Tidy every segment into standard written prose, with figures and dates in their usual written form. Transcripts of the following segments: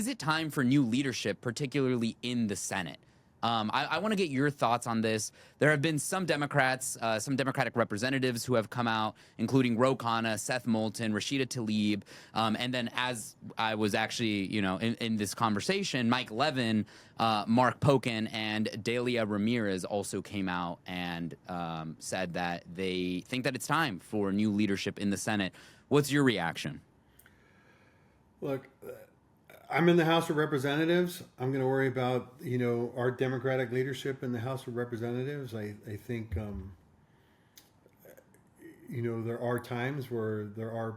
is it time for new leadership, particularly in the Senate? I want to get your thoughts on this. There have been some Democrats, some Democratic representatives who have come out, including Ro Khanna, Seth Moulton, Rashida Tlaib, and then as I was actually, in this conversation, Mike Levin, Mark Pocan, and Delia Ramirez also came out and said that they think that it's time for new leadership in the Senate. What's your reaction? Look, I'm in the House of Representatives. I'm going to worry about, our Democratic leadership in the House of Representatives. I think, there are times where there are,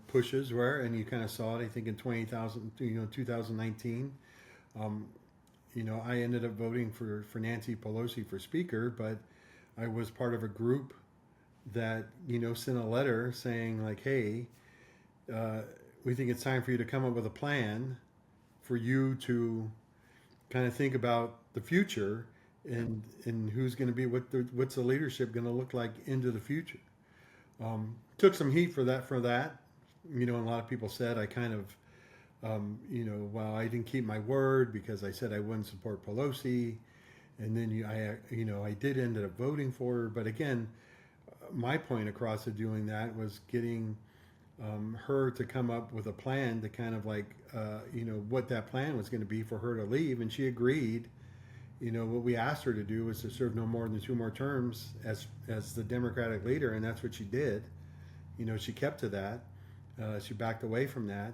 pushes where, and you kind of saw it, I think in 2019. I ended up voting for Nancy Pelosi for Speaker, but I was part of a group that, sent a letter saying like, hey, we think it's time for you to come up with a plan for you to kind of think about the future and who's going to be what's the leadership going to look like into the future. Took some heat for that. And a lot of people said I kind of, well, I didn't keep my word because I said I wouldn't support Pelosi, and then I did end up voting for her. But again, my point across of doing that was getting her to come up with a plan to kind of like, what that plan was going to be for her to leave. And she agreed. What we asked her to do was to serve no more than 2 more terms as the Democratic leader. And that's what she did. She kept to that. She backed away from that,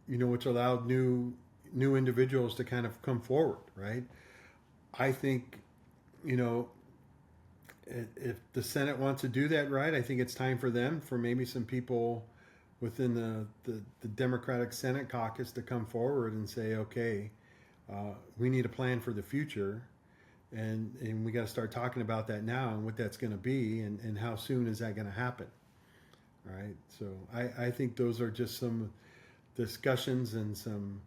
which allowed new individuals to kind of come forward. Right. I think, if the Senate wants to do that, right, I think it's time for them, for maybe some people within the Democratic Senate caucus to come forward and say, okay, we need a plan for the future, and we got to start talking about that now and what that's going to be, and how soon is that going to happen, right? So I think those are just some discussions and some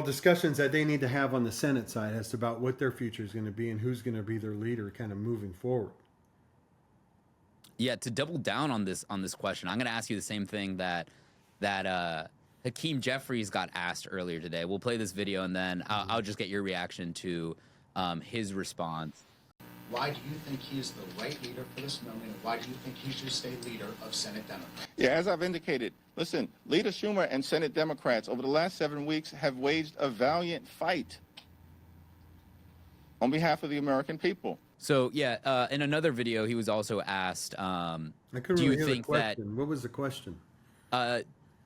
discussions that they need to have on the Senate side as to about what their future is going to be and who's going to be their leader kind of moving forward. Yeah, to double down on this question, I'm going to ask you the same thing that Hakeem Jeffries got asked earlier today. We'll play this video and then I'll just get your reaction to his response. Why do you think he is the right leader for this moment? Why do you think he should stay leader of Senate Democrats? Yeah, as I've indicated, listen, Leader Schumer and Senate Democrats over the last 7 weeks have waged a valiant fight on behalf of the American people. So, yeah, in another video, he was also asked, I couldn't do really you hear think the question. What was the question?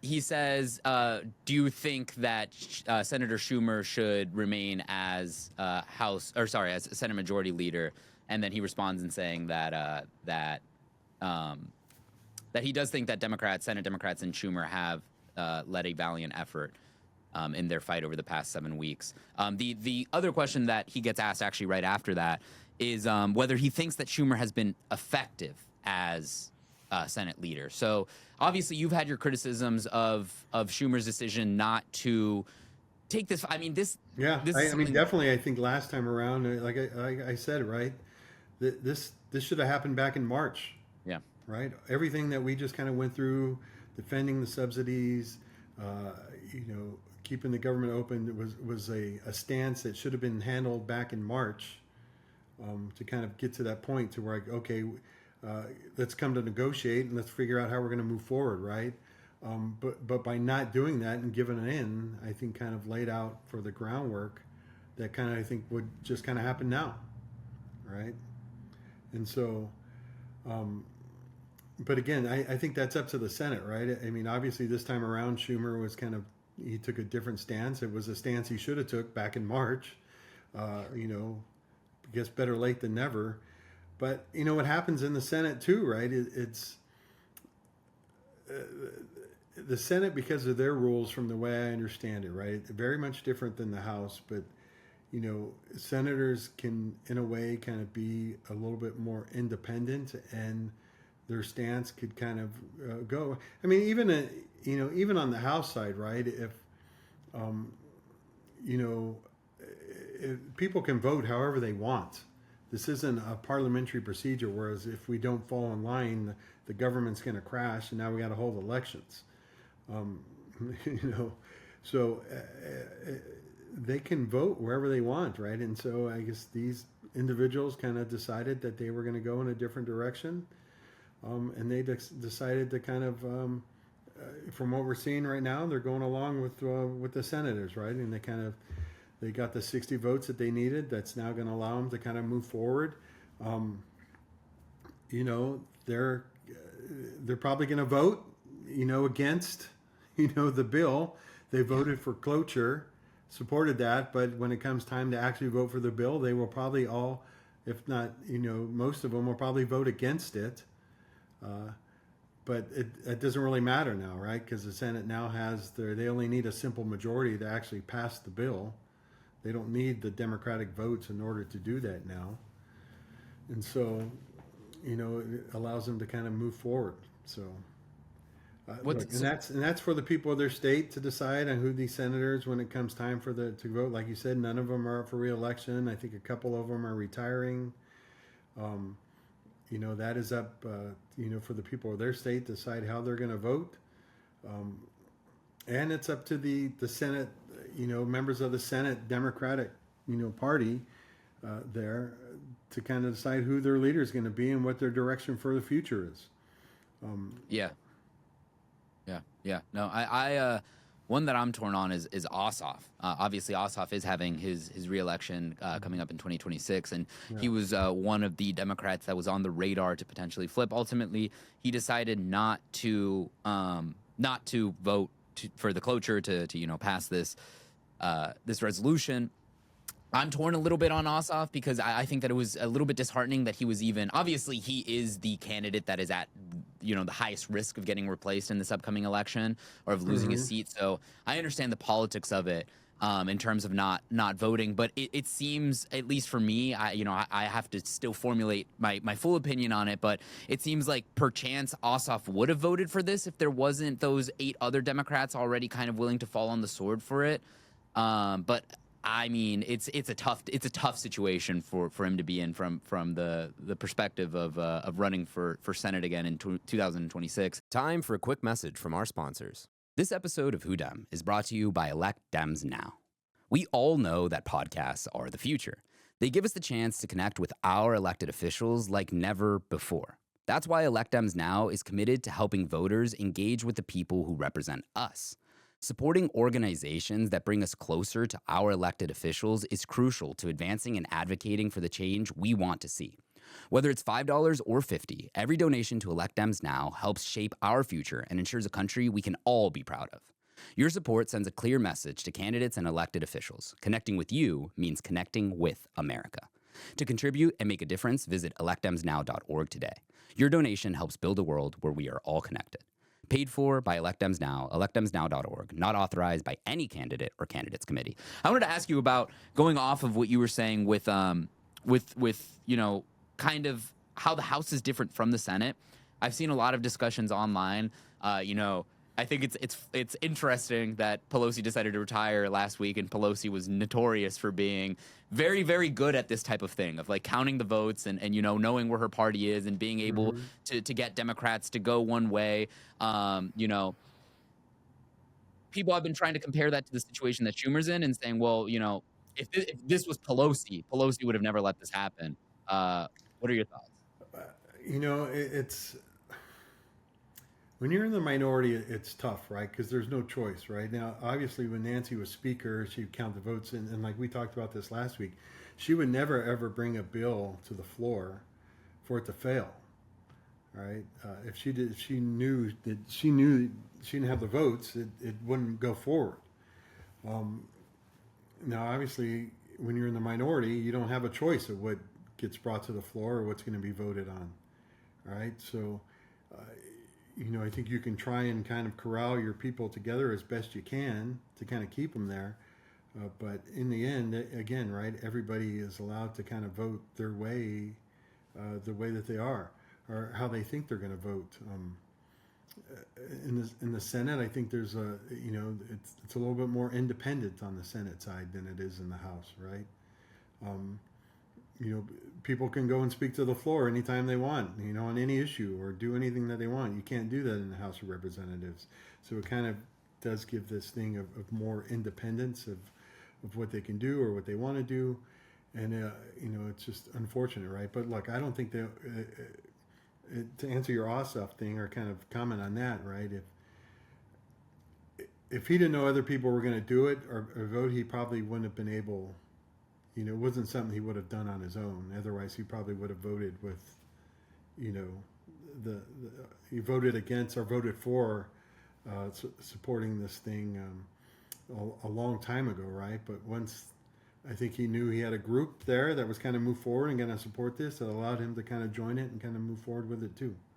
He says, do you think that Senator Schumer should remain as as Senate Majority Leader? And then he responds in saying that he does think that Senate Democrats and Schumer have led a valiant effort in their fight over the past 7 weeks. The other question that he gets asked actually right after that is whether he thinks that Schumer has been effective as Senate leader. So obviously you've had your criticisms of Schumer's decision not to take this. I mean, definitely. I think last time around, like I said, right, this should have happened back in March. Yeah. Right. Everything that we just kind of went through, defending the subsidies, keeping the government open, was a stance that should have been handled back in March, to kind of get to that point to where, okay, let's come to negotiate and let's figure out how we're going to move forward, right? But by not doing that and giving it in, I think kind of laid out for the groundwork that kind of, I think, would just kind of happen now, right? And so, but again, I think that's up to the Senate, right? I mean, obviously this time around, Schumer was he took a different stance. It was a stance he should have took back in March. I guess better late than never. But what happens in the Senate too, right? It's the Senate, because of their rules, from the way I understand it, right? Very much different than the House, but senators can, in a way, kind of be a little bit more independent, and their stance could kind of go. I mean, even on the House side, right? If people can vote however they want. This isn't a parliamentary procedure, whereas if we don't fall in line, the government's going to crash, and now we got to hold elections. Um, you know, so they can vote wherever they want, right? And so I guess these individuals kind of decided that they were going to go in a different direction, and they decided to kind of, from what we're seeing right now, they're going along with the senators, right? And they got the 60 votes that they needed. That's now going to allow them to kind of move forward. You know, they're probably going to vote, against, the bill. They voted for cloture, supported that, but when it comes time to actually vote for the bill, they will probably all, if not, most of them will probably vote against it. But it doesn't really matter now, right? Because the Senate now they only need a simple majority to actually pass the bill. They don't need the Democratic votes in order to do that now. And so, it allows them to kind of move forward. So, and that's for the people of their state to decide on who these senators, when it comes time to vote. Like you said, none of them are up for re-election. I think a couple of them are retiring. That is up, for the people of their state to decide how they're going to vote. And it's up to the Senate, members of the Senate Democratic, party there to kind of decide who their leader is going to be and what their direction for the future is. Yeah. No, I one that I'm torn on is Ossoff. Obviously, Ossoff is having his reelection coming up in 2026, and he was one of the Democrats that was on the radar to potentially flip. Ultimately, he decided not to vote for the cloture to pass this resolution. I'm torn a little bit on Ossoff because I think that it was a little bit disheartening that he was obviously he is the candidate that is at the highest risk of getting replaced in this upcoming election or of losing his seat. So I understand the politics of it in terms of not voting, but it seems, at least for me, I have to still formulate my full opinion on it, but it seems like perchance Ossoff would have voted for this if there wasn't those 8 other Democrats already kind of willing to fall on the sword for it. But I mean, it's a tough situation for him to be in from the perspective of running for Senate again in 2026. Time for a quick message from our sponsors. This episode of Who Dem is brought to you by Elect Dems Now. We all know that podcasts are the future. They give us the chance to connect with our elected officials like never before. That's why Elect Dems Now is committed to helping voters engage with the people who represent us. Supporting organizations that bring us closer to our elected officials is crucial to advancing and advocating for the change we want to see. Whether it's $5 or $50, every donation to Elect Dems Now helps shape our future and ensures a country we can all be proud of. Your support sends a clear message to candidates and elected officials. Connecting with you means connecting with America. To contribute and make a difference, visit electdemsnow.org today. Your donation helps build a world where we are all connected. Paid for by Elect Dems Now, electdemsnow.org, not authorized by any candidate or candidates committee. I wanted to ask you about going off of what you were saying with kind of how the House is different from the Senate. I've seen a lot of discussions online. I think it's interesting that Pelosi decided to retire last week, and Pelosi was notorious for being very, very good at this type of thing, of like counting the votes and knowing where her party is and being able to get Democrats to go one way. People have been trying to compare that to the situation that Schumer's in and saying, well, if this was Pelosi would have never let this happen. What are your thoughts? It's when you're in the minority, it's tough, right? Because there's no choice, right? Now, obviously, when Nancy was speaker, she'd count the votes, and like we talked about this last week, she would never ever bring a bill to the floor for it to fail, right? If she knew she didn't have the votes, it wouldn't go forward. Now, obviously, when you're in the minority, you don't have a choice of what gets brought to the floor or what's going to be voted on, right? So. I think you can try and kind of corral your people together as best you can to kind of keep them there. But in the end, again, right, everybody is allowed to kind of vote their way, the way that they are, or how they think they're going to vote. In the Senate, I think there's it's a little bit more independent on the Senate side than it is in the House, right? People can go and speak to the floor anytime they want, on any issue or do anything that they want. You can't do that in the House of Representatives. So it kind of does give this thing of more independence of what they can do or what they want to do. And, you know, it's just unfortunate, right? But look, I don't think that, to answer your Ossoff thing or kind of comment on that, right? If he didn't know other people were going to do it or vote, he probably wouldn't have been able, you know, it wasn't something he would have done on his own. Otherwise, he probably would have voted with, you know, he voted against or voted for supporting this thing a long time ago, right? But once I think he knew he had a group there that was kind of move forward and going to support this, that allowed him to kind of join it and kind of move forward with it too.